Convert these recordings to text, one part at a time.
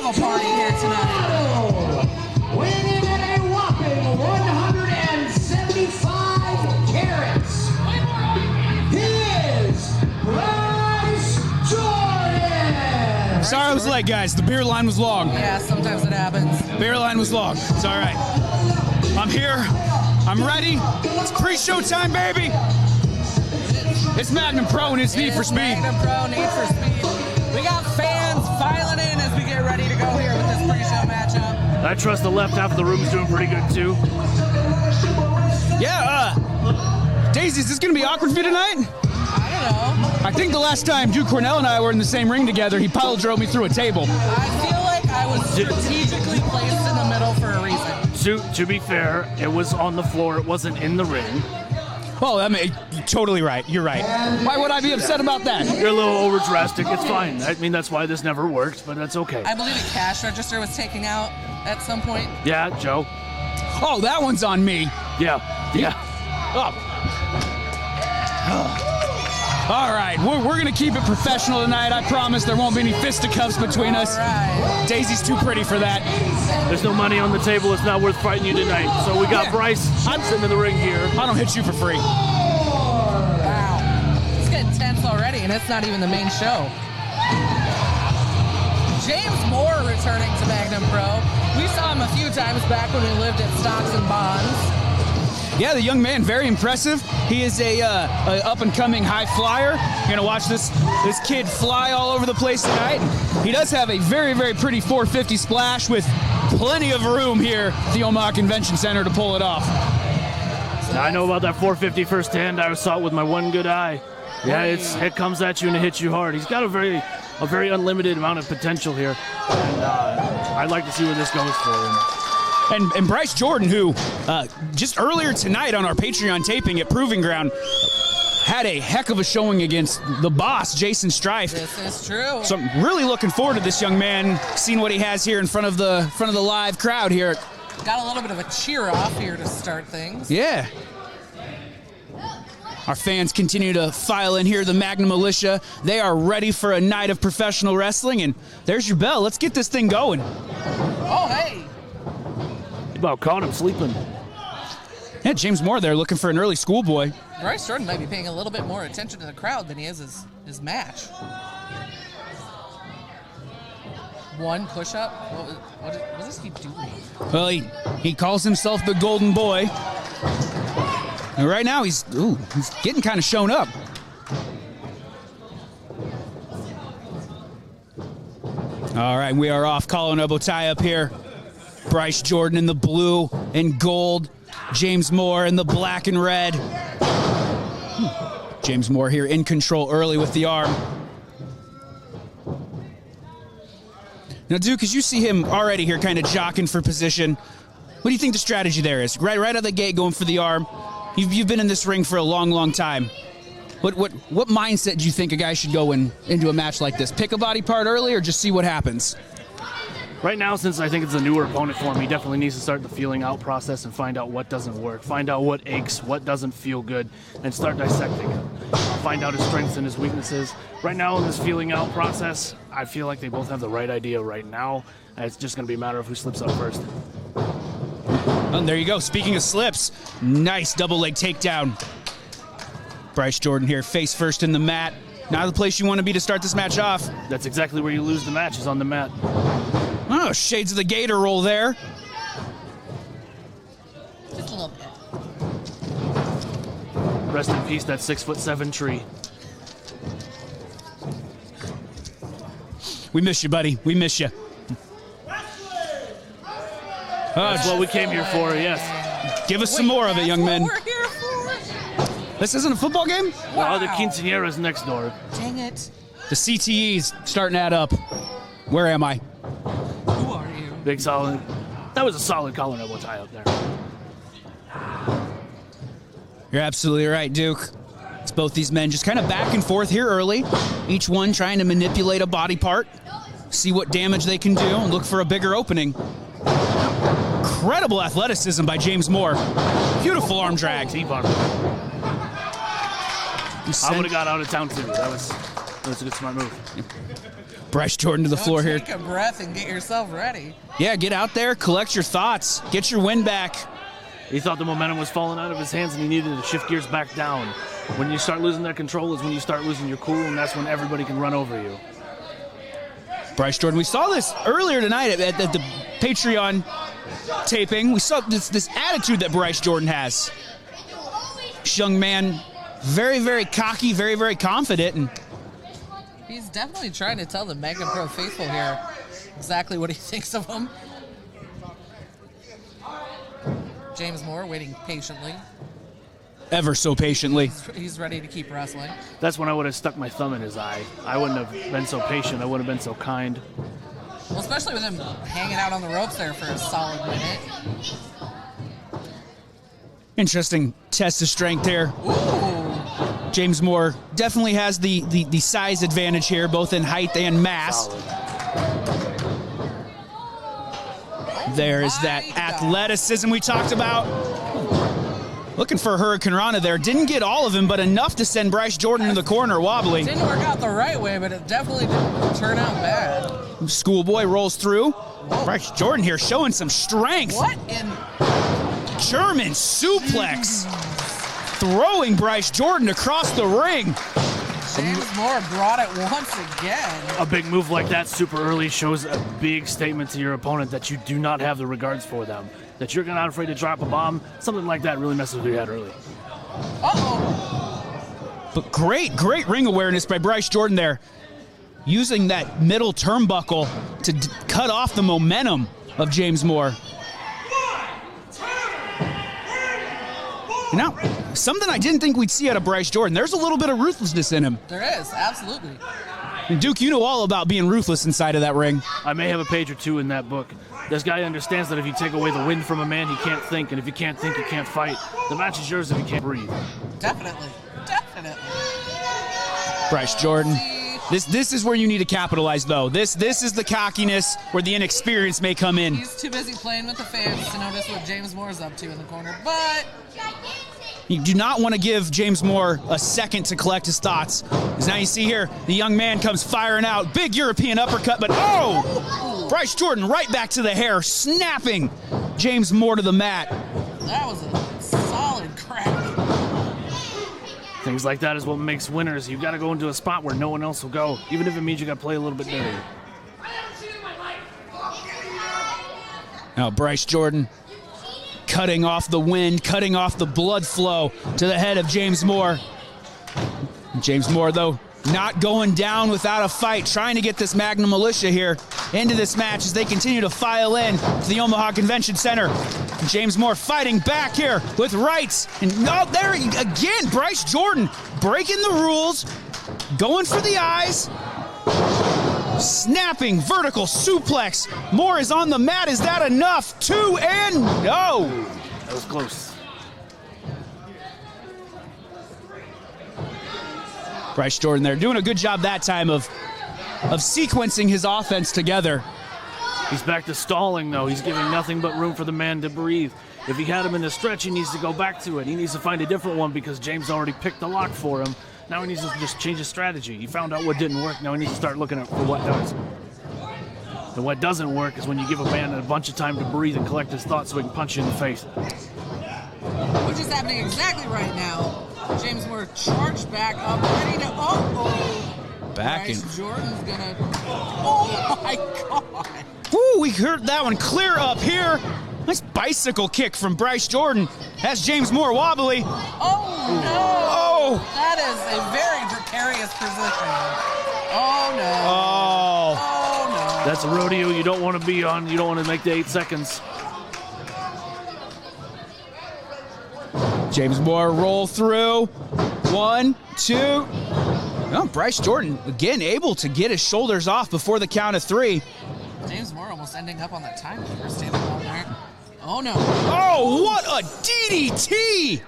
have a party here tonight. Weighing in at a whopping 175 carats, he is Bryce Jordan. Sorry I was late, guys. The beer line was long. Yeah, sometimes it happens. Beer line was long. It's all right. I'm here. I'm ready. It's pre-show time, baby. It's Magnum Pro and it's Need for Speed. Magnum Pro, Need for Speed. We got fans filing in as we get ready to go here with this pre-show matchup. I trust the left half of the room's doing pretty good too. Yeah, Daisy, is this going to be awkward for you tonight? I don't know. I think the last time Duke Cornell and I were in the same ring together, he pile drove me through a table. I feel like I was strategically placed in the middle for a reason. To be fair, it was on the floor. It wasn't in the ring. Well, I mean, you're totally right. You're right. Why would I be upset about that? You're a little over drastic. It's fine. I mean, that's why this never worked, but that's okay. I believe a cash register was taken out at some point. Yeah, Joe. Oh, that one's on me. Yeah. Oh. All right, we're going to keep it professional tonight. I promise there won't be any fisticuffs between us. All right. Daisy's too pretty for that. There's no money on the table. It's not worth fighting you tonight. So we got Bryce. I'm sitting in the ring here. I don't hit you for free. Wow. It's getting tense already, and it's not even the main show. James Moore returning to Magnum Pro. We saw him a few times back when we lived at Stocks and Bonds. Yeah, the young man, very impressive. He is a up-and-coming high flyer. You're gonna watch this kid fly all over the place tonight. He does have a very, very pretty 450 splash with plenty of room here at the Omaha Convention Center to pull it off. Now, I know about that 450 firsthand. I saw it with my one good eye. Yeah, it comes at you and it hits you hard. He's got a very unlimited amount of potential here, and I'd like to see where this goes for him. And Bryce Jordan, who just earlier tonight on our Patreon taping at Proving Ground had a heck of a showing against the boss, Jason Strife. This is true. So I'm really looking forward to this young man, seeing what he has here in front of the live crowd here. Got a little bit of a cheer off here to start things. Yeah. Our fans continue to file in here, the Magnum Militia. They are ready for a night of professional wrestling, and there's your bell. Let's get this thing going. Oh, hey. About caught him sleeping. Yeah, James Moore there looking for an early schoolboy. Bryce Jordan might be paying a little bit more attention to the crowd than he is his match. One push-up? What is he doing? Well, he calls himself the Golden Boy. And right now he's getting kind of shown up. All right, we are off. Collar and elbow tie up here. Bryce Jordan in the blue and gold. James Moore in the black and red. James Moore here in control early with the arm. Now, Duke, as you see him already here kind of jockeying for position, what do you think the strategy there is? Right out of the gate going for the arm. You've been in this ring for a long, long time. What mindset do you think a guy should go into a match like this? Pick a body part early or just see what happens? Right now, since I think it's a newer opponent for him, he definitely needs to start the feeling out process and find out what doesn't work, find out what aches, what doesn't feel good, and start dissecting him. Find out his strengths and his weaknesses. Right now, in this feeling out process, I feel like they both have the right idea right now. It's just going to be a matter of who slips up first. And there you go. Speaking of slips, nice double leg takedown. Bryce Jordan here, face first in the mat. Now the place you want to be to start this match off. That's exactly where you lose the match, is on the mat. Oh, shades of the gator roll there. Just a little bit. Rest in peace, that 6'7" tree. We miss you, buddy. We miss you. That's what we came here for, yes. Give us some more of it, young men. We're here for. This isn't a football game? Wow. The quinceañera's next door. Dang it. The CTE's starting to add up. Where am I? Who are you? Big solid. That was a solid collar and elbow tie up there. You're absolutely right, Duke. It's both these men just kind of back and forth here early. Each one trying to manipulate a body part, see what damage they can do, and look for a bigger opening. Incredible athleticism by James Moore. Beautiful arm drag. T-bar. I would have got out of town too. That was a good smart move. Bryce Jordan to the floor here. Take a breath and get yourself ready. Yeah, get out there, collect your thoughts, get your win back. He thought the momentum was falling out of his hands and he needed to shift gears back down. When you start losing their control is when you start losing your cool, and that's when everybody can run over you. Bryce Jordan, we saw this earlier tonight at the Patreon taping. We saw this attitude that Bryce Jordan has. This young man, very, very cocky, very, very confident. And he's definitely trying to tell the Magnum Pro faithful here exactly what he thinks of him. James Moore waiting patiently. Ever so patiently. He's ready to keep wrestling. That's when I would have stuck my thumb in his eye. I wouldn't have been so patient. I wouldn't have been so kind. Well, especially with him hanging out on the ropes there for a solid minute. Interesting test of strength there. Ooh. James Moore definitely has the size advantage here, both in height and mass. Solid. There is that athleticism we talked about. Looking for a Hurricane Rana there. Didn't get all of him, but enough to send Bryce Jordan in the corner wobbly. Didn't work out the right way, but it definitely didn't turn out bad. Schoolboy rolls through. Bryce Jordan here showing some strength. What in... German suplex. Throwing Bryce Jordan across the ring. James Moore brought it once again. A big move like that super early shows a big statement to your opponent that you do not have the regards for them. That you're not afraid to drop a bomb. Something like that really messes with your head early. Uh-oh. But great ring awareness by Bryce Jordan there. Using that middle turnbuckle to cut off the momentum of James Moore. Now, something I didn't think we'd see out of Bryce Jordan. There's a little bit of ruthlessness in him. There is, absolutely. And Duke, you know all about being ruthless inside of that ring. I may have a page or two in that book. This guy understands that if you take away the wind from a man, he can't think. And if you can't think, you can't fight. The match is yours if you can't breathe. Definitely. Bryce Jordan. This is where you need to capitalize, though. This is the cockiness where the inexperience may come in. He's too busy playing with the fans to notice what James Moore's up to in the corner, but... You do not want to give James Moore a second to collect his thoughts. As now you see here, the young man comes firing out. Big European uppercut, but oh! Bryce Jordan right back to the hair, snapping James Moore to the mat. That was a solid crack. Things like that is what makes winners. You've got to go into a spot where no one else will go, even if it means you got to play a little bit dirty. Now Bryce Jordan cutting off the wind, cutting off the blood flow to the head of James Moore. James Moore, though, not going down without a fight, trying to get this Magnum Militia here into this match as they continue to file in to the Omaha Convention Center. James Moore fighting back here with rights. And there again, Bryce Jordan breaking the rules, going for the eyes, snapping vertical suplex. Moore is on the mat. Is that enough? 2 and no. That was close. Bryce Jordan there doing a good job that time of sequencing his offense together. He's back to stalling, though. He's giving nothing but room for the man to breathe. If he had him in the stretch, he needs to go back to it. He needs to find a different one because James already picked the lock for him. Now he needs to just change his strategy. He found out what didn't work. Now he needs to start looking for what does. And what doesn't work is when you give a man a bunch of time to breathe and collect his thoughts so he can punch you in the face. Which is happening exactly right now. James Moore charged back up, ready to... Back in. Bryce Jordan's gonna... Oh my God! Woo, we heard that one clear up here. Nice bicycle kick from Bryce Jordan. Has James Moore wobbly. Oh no! Oh! That is a very precarious position. Oh no! Oh! Oh no! That's a rodeo you don't want to be on. You don't want to make the 8 seconds. James Moore roll through. 1, 2. Oh, Bryce Jordan again able to get his shoulders off before the count of 3. James Moore almost ending up on the timekeeper standing on there. Oh no! Oh, what a DDT!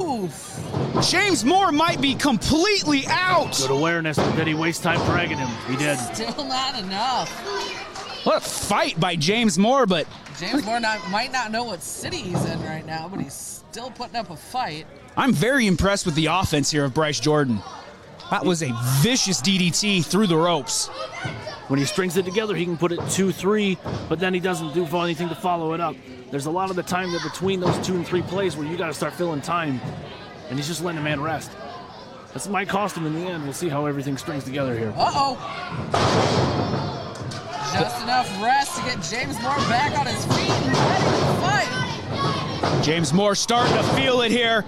Oof! James Moore might be completely out. Good awareness, but did he waste time dragging him? He did. Still not enough. What a fight by James Moore, but James Moore might not know what city he's in right now, but he's still putting up a fight. I'm very impressed with the offense here of Bryce Jordan. That was a vicious DDT through the ropes. When he strings it together, he can put it 2-3, but then he doesn't do anything to follow it up. There's a lot of the time that between those 2 and 3 plays where you got to start filling time, and he's just letting a man rest. This might cost him in the end. We'll see how everything strings together here. Uh-oh. Just enough rest to get James Moore back on his feet and ready to fight. James Moore starting to feel it here.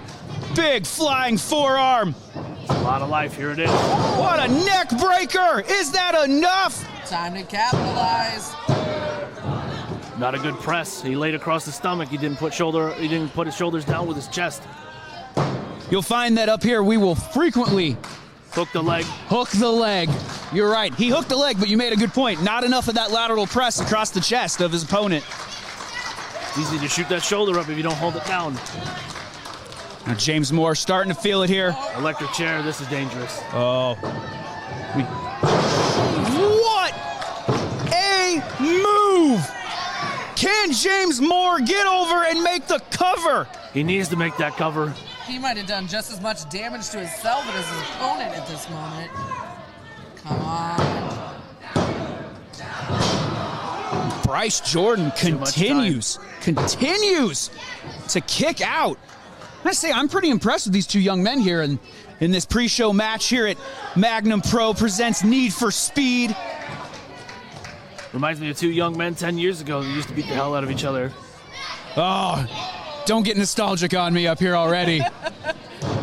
Big flying forearm. A lot of life. Here it is. What a neck breaker! Is that enough? Time to capitalize. Not a good press. He laid across the stomach. He didn't put his shoulders down with his chest. You'll find that up here we will frequently Hook the leg. hook the leg. You're right. He hooked the leg, but you made a good point. Not enough of that lateral press across the chest of his opponent. It's easy to shoot that shoulder up if you don't hold it down. Now James Moore starting to feel it here. Electric chair. This is dangerous. Oh. What a move! Can James Moore get over and make the cover? He needs to make that cover. He might have done just as much damage to himself as his opponent at this moment. Come on. Bryce Jordan continues to kick out. I say I'm pretty impressed with these two young men here in this pre-show match here at Magnum Pro presents Need for Speed. Reminds me of 2 young men 10 years ago who used to beat the hell out of each other. Oh, don't get nostalgic on me up here already.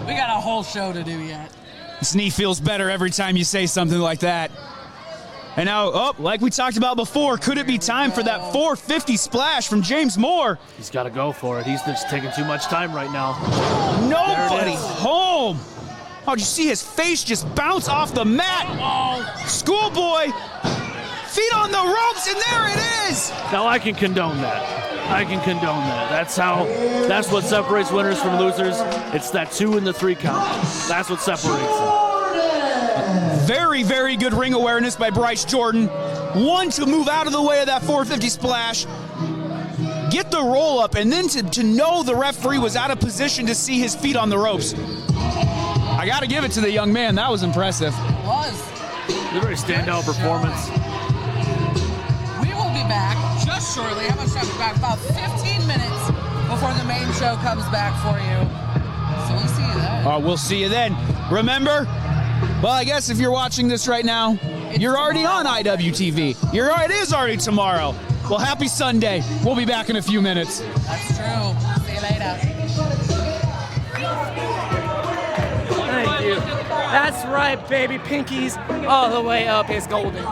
We got a whole show to do yet. This knee feels better every time you say something like that. And now, like we talked about before, could it be time for that 450 splash from James Moore? He's got to go for it. He's just taking too much time right now. Nobody home. Oh, did you see his face just bounce off the mat? Schoolboy, feet on the ropes, and there it is. Now I can condone that. That's what separates winners from losers. It's that 2 and the 3 count. That's what separates them. Very, very good ring awareness by Bryce Jordan. One, to move out of the way of that 450 splash, get the roll up, and then to know the referee was out of position to see his feet on the ropes. I got to give it to the young man. That was impressive. It was. A very standout performance. We will be back just shortly. How much time we got? About 15 minutes before the main show comes back for you. So we'll see you then. We'll see you then. Remember, well, I guess if you're watching this right now, you're already on IWTV. It is already tomorrow. Well, happy Sunday. We'll be back in a few minutes. That's true. See you later. Thank you. That's right, baby. Pinkies all the way up is golden.